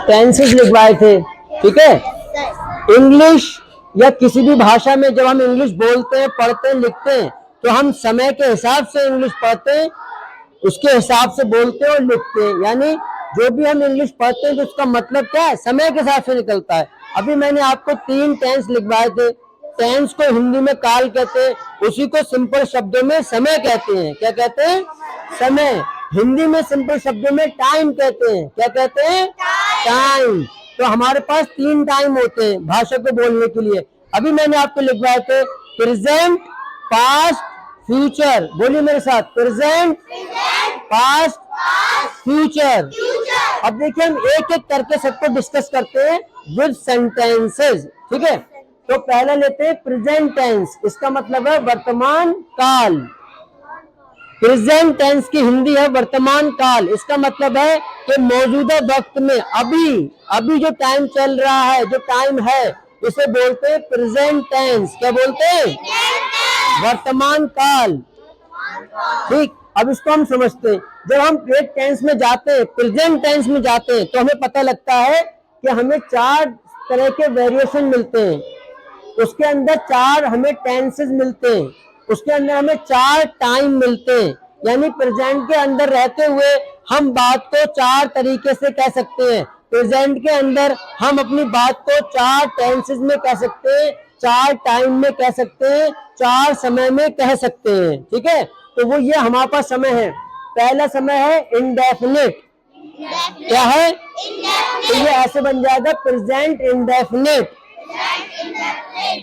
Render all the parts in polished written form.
Tenses लिखवाए थे, ठीक है। इंग्लिश या किसी भी भाषा में जब हम इंग्लिश बोलते हैं, पढ़ते हैं, लिखते हैं, तो हम समय के हिसाब से इंग्लिश पढ़ते हैं, उसके हिसाब से बोलते हैं और लिखते हैं। यानी जो भी हम इंग्लिश पढ़ते हैं तो उसका मतलब क्या है, समय के हिसाब से निकलता है। अभी मैंने आपको 3 टेंस लिखवाए थे। टेंस को हिंदी में काल कहते हैं, उसी को सिंपल शब्दों में समय कहते हैं। क्या कहते हैं? समय। हिंदी में सिंपल शब्दों में टाइम कहते हैं। क्या कहते हैं? टाइम। तो हमारे पास 3 टाइम होते हैं भाषा को बोलने के लिए। अभी मैंने आपको लिखवाए थे प्रेजेंट, पास्ट, फ्यूचर। बोलिए मेरे साथ, प्रेजेंट, पास्ट, फ्यूचर। अब देखिए हम एक एक करके सबको डिस्कस करते हैं विद सेंटेंसेस, ठीक है। तो पहला लेते हैं प्रेजेंट टेंस। इसका मतलब है वर्तमान काल। प्रेजेंट टेंस की हिंदी है वर्तमान काल। इसका मतलब है कि मौजूदा वक्त में, अभी जो टाइम चल रहा है, जो टाइम है, इसे बोलते हैं प्रेजेंट टेंस। क्या बोलते हैं? वर्तमान काल। ठीक। अब इसको हम समझते हैं। जब हम एक टेंस में जाते हैं, प्रेजेंट टेंस में जाते हैं, तो हमें पता लगता है कि हमें 4 तरह के वेरिएशन मिलते हैं। उसके अंदर 4 हमें टेंसेस मिलते हैं। उसके अंदर हमें 4 टाइम मिलते हैं। यानी प्रेजेंट के अंदर रहते हुए हम बात को 4 तरीके से कह सकते हैं। प्रेजेंट के अंदर हम अपनी बात को 4 टेंसेस में कह सकते हैं, 4 टाइम में कह सकते हैं, 4 समय में कह सकते हैं, ठीक है। तो वो ये हमारे पास समय है। पहला समय है इंडेफिनिट। क्या है? तो ये ऐसे बन जाएगा present indefinite,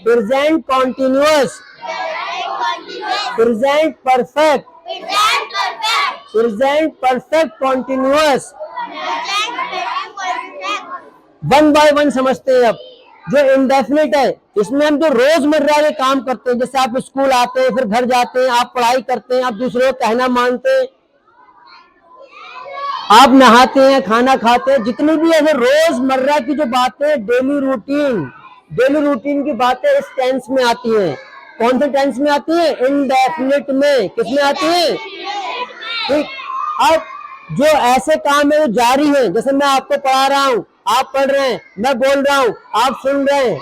present continuous, present perfect, present perfect continuous. One by one समझते हैं। अब जो इंडेफिनिट है, इसमें हम जो रोजमर्रा के काम करते हैं, जैसे आप स्कूल आते हैं, फिर घर जाते हैं, आप पढ़ाई करते हैं, आप दूसरों को कहना मानते हैं, आप नहाते हैं, खाना खाते हैं, जितनी भी ऐसे रोजमर्रा की जो बातें, डेली रूटीन की बातें इस टेंस में आती हैं। कौन से टेंस में आती है? इंडेफिनिट में। किसमें आती है? ठीक। अब जो ऐसे काम है वो जारी है, जैसे मैं आपको पढ़ा रहा हूं, आप पढ़ रहे हैं, मैं बोल रहा हूं, आप सुन रहे हैं।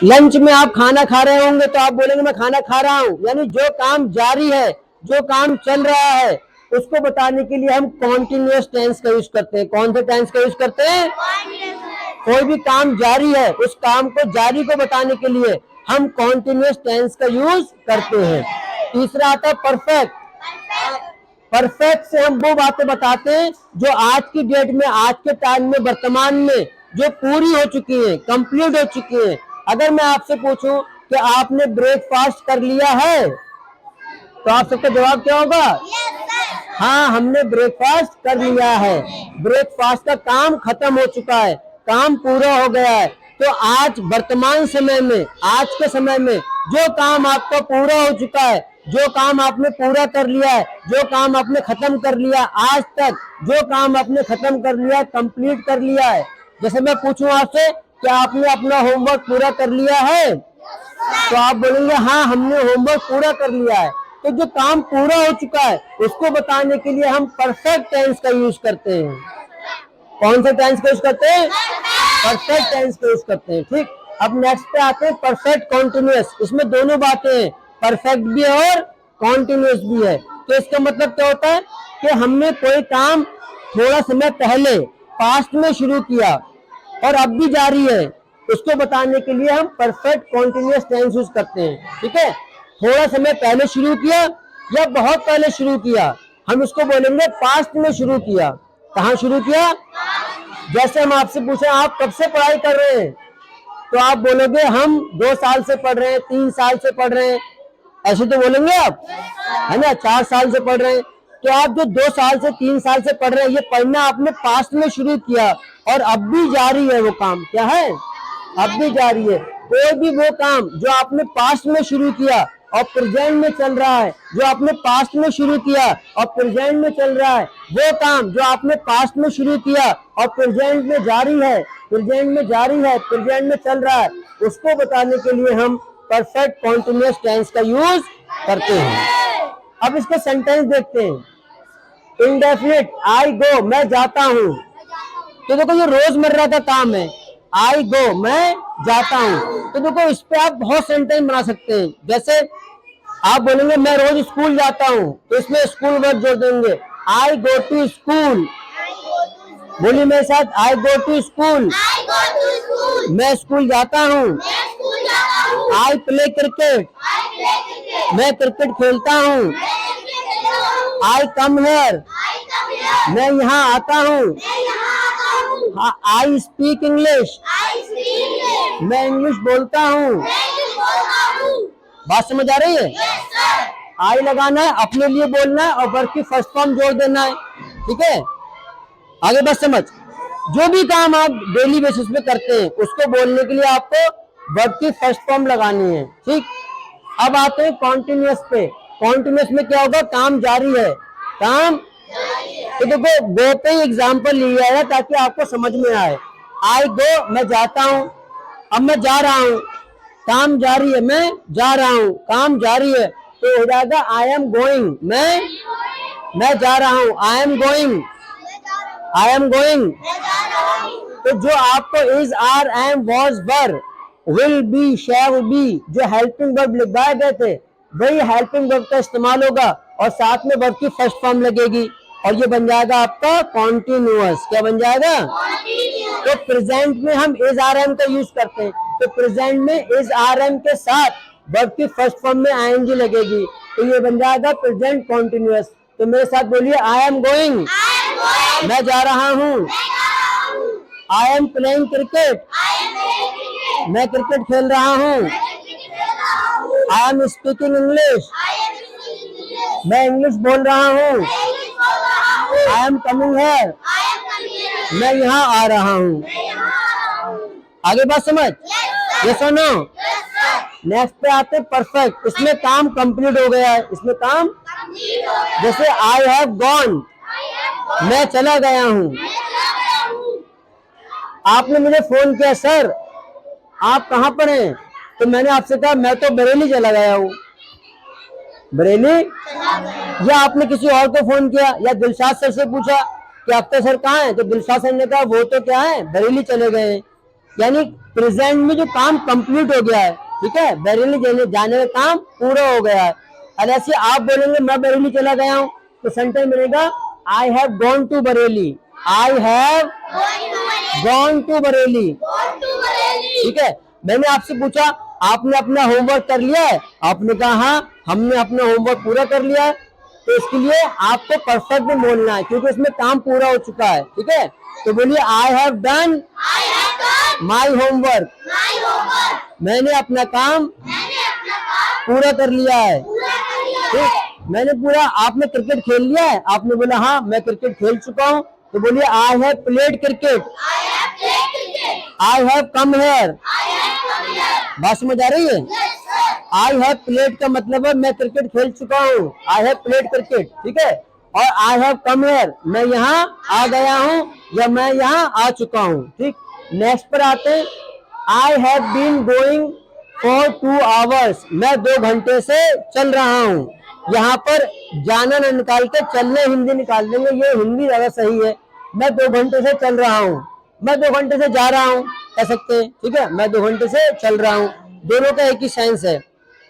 लंच में आप खाना खा रहे होंगे तो आप बोलेंगे मैं खाना खा रहा हूं। यानी जो काम जारी है, जो काम चल रहा है, उसको बताने के लिए हम कॉन्टिन्यूअस टेंस का यूज करते हैं। कौन से टेंस का यूज करते हैं? कोई भी काम जारी है, उस काम को जारी को बताने के लिए हम कॉन्टिन्यूअस टेंस का यूज करते हैं। तीसरा आता है परफेक्ट। परफेक्ट से हम वो बातें बताते हैं जो आज की डेट में, आज के टाइम में, वर्तमान में जो पूरी हो चुकी है, कंप्लीट हो चुकी है। अगर मैं आपसे पूछूं कि आपने ब्रेकफास्ट कर लिया है, तो आप सबका जवाब क्या होगा? हाँ, हमने ब्रेकफास्ट कर लिया है। ब्रेकफास्ट का काम खत्म हो चुका है, काम पूरा हो गया है। तो आज वर्तमान समय में, आज के समय में जो काम आपका पूरा हो चुका है, जो काम आपने पूरा कर लिया है, जो काम आपने खत्म कर लिया, आज तक जो काम आपने खत्म कर लिया, कंप्लीट कर लिया है। जैसे मैं पूछूं आपसे कि आपने अपना होमवर्क पूरा कर लिया है, तो आप बोलेंगे हाँ, हमने होमवर्क पूरा कर लिया है। तो जो काम पूरा हो चुका है उसको बताने के लिए हम परफेक्ट टेंस का यूज करते हैं। कौन सा टेंस का यूज करते हैं? परफेक्ट टेंस का यूज करते हैं। ठीक। अब नेक्स्ट पे आते हैं परफेक्ट कॉन्टिन्यूअस। इसमें दोनों बातें हैं, परफेक्ट भी है और कॉन्टिन्यूअस भी है। तो इसका मतलब क्या होता है कि हमने कोई काम थोड़ा समय पहले पास्ट में शुरू किया और अब भी जारी है, उसको बताने के लिए हम परफेक्ट कॉन्टिन्यूअस टेंस यूज करते हैं। ठीक है। थोड़ा समय पहले शुरू किया या बहुत पहले शुरू किया, हम इसको बोलेंगे पास्ट में शुरू किया। कहाँ शुरू किया? जैसे हम आपसे पूछे आप कब से पढ़ाई कर रहे हैं, तो आप बोलोगे हम 2 साल से पढ़ रहे हैं, 3 साल से पढ़ रहे हैं, ऐसे तो बोलेंगे आप, है ना। 4 साल से पढ़ रहे हैं। तो आप जो 2 साल से 3 साल से पढ़ रहे हैं, ये पढ़ना आपने पास्ट में शुरू किया और अब भी जारी है वो काम। क्या है? अब भी जारी है। कोई भी वो काम जो आपने पास्ट में शुरू किया और प्रेजेंट में चल रहा है, जो आपने पास्ट में शुरू किया और प्रेजेंट में चल रहा है, वो काम जो आपने पास्ट में शुरू किया और प्रेजेंट में जारी है, प्रेजेंट में जारी है, प्रेजेंट में चल रहा है, उसको बताने के लिए हम परफेक्ट कॉन्टिन्यूअस टेंस का यूज करते हैं। अब इसके सेंटेंस देखते हैं। इंडेफिनिट, आई गो, मैं जाता हूं। तो देखो ये रोजमर्रा का काम है, आई गो, मैं जाता हूँ। तो देखो इस पे आप बहुत सेंटेंस बना सकते हैं। जैसे आप बोलेंगे मैं रोज स्कूल जाता हूँ, तो इसमें स्कूल वर्ड जोड़ देंगे, आई गो टू स्कूल। बोलिए मेरे साथ, आई गो टू स्कूल, मैं स्कूल जाता हूँ। आई प्ले क्रिकेट, मैं क्रिकेट खेलता हूँ। आई कम हेयर, मैं यहाँ आता हूँ। आई स्पीक इंग्लिश, मैं इंग्लिश बोलता हूँ। बात समझ आ रही है? आई लगाना है, अपने लिए बोलना है और वर्ब की फर्स्ट फॉर्म जोड़ देना है। ठीक है, आगे बस समझ। जो भी काम आप डेली बेसिस पे करते हैं उसको बोलने के लिए आपको वर्ब की फर्स्ट फॉर्म लगानी है। ठीक, अब आते हैं कॉन्टिन्यूअस पे। कॉन्टिन्यूअस में क्या होगा, काम जारी है, काम। तो देखो गो पे एग्जाम्पल लिया है ताकि आपको समझ में आए। आई गो, मैं जाता हूं। अब मैं जा रहा हूं, काम जारी है, मैं जा रहा हूं, काम जारी है, तो हो जाएगा आई एम गोइंग। मैं जा रहा हूं, I am going, I am going. तो जो आपको is, are, am, was, were, will be, shall be, जो हेल्पिंग वर्ब लिखवाए गए थे वही हेल्पिंग वर्ब का इस्तेमाल होगा और साथ में वर्ब की फर्स्ट फॉर्म लगेगी और ये बन जाएगा आपका कॉन्टिन्यूअस। क्या बन जाएगा? तो प्रेजेंट में हम इज, आर, एम का यूज करते हैं, तो प्रेजेंट में इज, आर, एम के साथ वर्ब की फर्स्ट फॉर्म में आईएनजी लगेगी, तो ये बन जाएगा प्रेजेंट कॉन्टिन्यूअस। तो मेरे साथ बोलिए, आई एम गोइंग, मैं जा रहा हूँ। आई एम प्लेइंग क्रिकेट, मैं क्रिकेट खेल रहा हूँ। आई एम स्पीकिंग इंग्लिश, मैं इंग्लिश बोल रहा हूँ। आई एम कमिंग हेयर, मैं यहाँ आ रहा हूँ। आगे बात समझ? यस और नो? नेक्स्ट पे आते परफेक्ट। इसमें काम कंप्लीट हो गया है, इसमें काम, जैसे आई हैव गॉन, मैं चला गया हूँ। आपने मुझे फोन किया, सर आप कहाँ पर हैं? तो मैंने आपसे कहा मैं तो बरेली चला गया हूँ। बरेली? या आपने किसी और को फोन किया या दिलशाद सर से पूछा कि अख्तर सर कहाँ हैं, तो दिलशाद सर ने कहा वो तो क्या है, बरेली चले गए हैं। यानी प्रेजेंट में जो काम कंप्लीट हो गया है, ठीक है, बरेली जाने का काम पूरा हो गया है। और ऐसे आप बोलेंगे मैं बरेली चला गया हूँ, तो सेंटेंस मिलेगा I have gone to Bareilly, I have gone to Bareilly. ठीक है, मैंने आपसे पूछा आपने अपना होमवर्क कर लिया है? आपने कहा हाँ हमने अपना होमवर्क पूरा कर लिया है। तो इसके लिए आपको परफेक्ट में बोलना है क्योंकि इसमें काम पूरा हो चुका है। ठीक है, तो बोलिए I have done my homework, मैंने अपना काम पूरा कर लिया है। ठीक, मैंने पूरा, आपने क्रिकेट खेल लिया है? आपने बोला हाँ मैं क्रिकेट खेल चुका हूँ, तो बोलिए I have played cricket, I have come here. बात समझ आ रही है? आई हैव प्लेड का मतलब है मैं क्रिकेट खेल चुका हूँ, आई हैव प्लेड क्रिकेट। ठीक है, और आई हैव कम हेयर, मैं यहाँ आ गया हूँ या मैं यहाँ आ चुका हूँ। ठीक, नेक्स्ट पर आते हैं, I have been going for 2 hours, मैं 2 घंटे से चल रहा हूँ। यहाँ पर जाना न निकाल के चलने हिंदी निकाल देंगे, ये हिंदी ज्यादा सही है। मैं 2 घंटे से चल रहा हूँ, मैं 2 घंटे से जा रहा हूँ कह सकते हैं। ठीक है, मैं 2 घंटे से चल रहा हूँ, दोनों का एक ही सेंस है।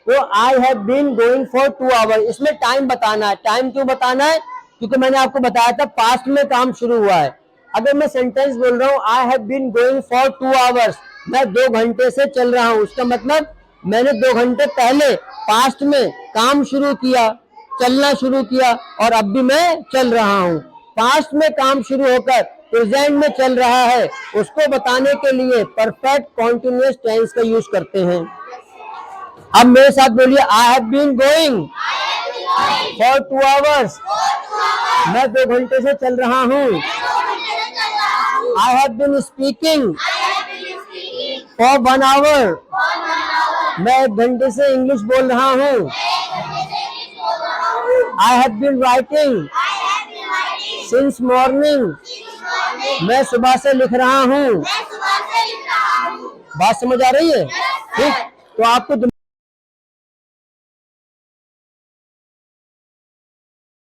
तो I have been going for 2 hours, इसमें टाइम बताना है। टाइम क्यों बताना है? क्योंकि मैंने आपको बताया था पास्ट में काम शुरू हुआ है। अगर मैं सेंटेंस बोल रहा हूँ I have been going for 2 hours, मैं 2 घंटे से चल रहा हूँ, उसका मतलब मैंने 2 घंटे पहले पास्ट में काम शुरू किया, चलना शुरू किया और अब भी मैं चल रहा हूँ। पास्ट में काम शुरू होकर प्रेजेंट में चल रहा है, उसको बताने के लिए परफेक्ट कॉन्टिन्यूअस टेंस का यूज करते हैं। अब मेरे साथ बोलिए, I have been going for 2 hours, मैं 2 घंटे से चल रहा हूँ। I have been speaking for 1 hour, मैं 1 घंटे से इंग्लिश बोल रहा हूँ। I have been writing since morning, मैं सुबह से लिख रहा हूँ। बात समझ आ रही है? ठीक, तो आपको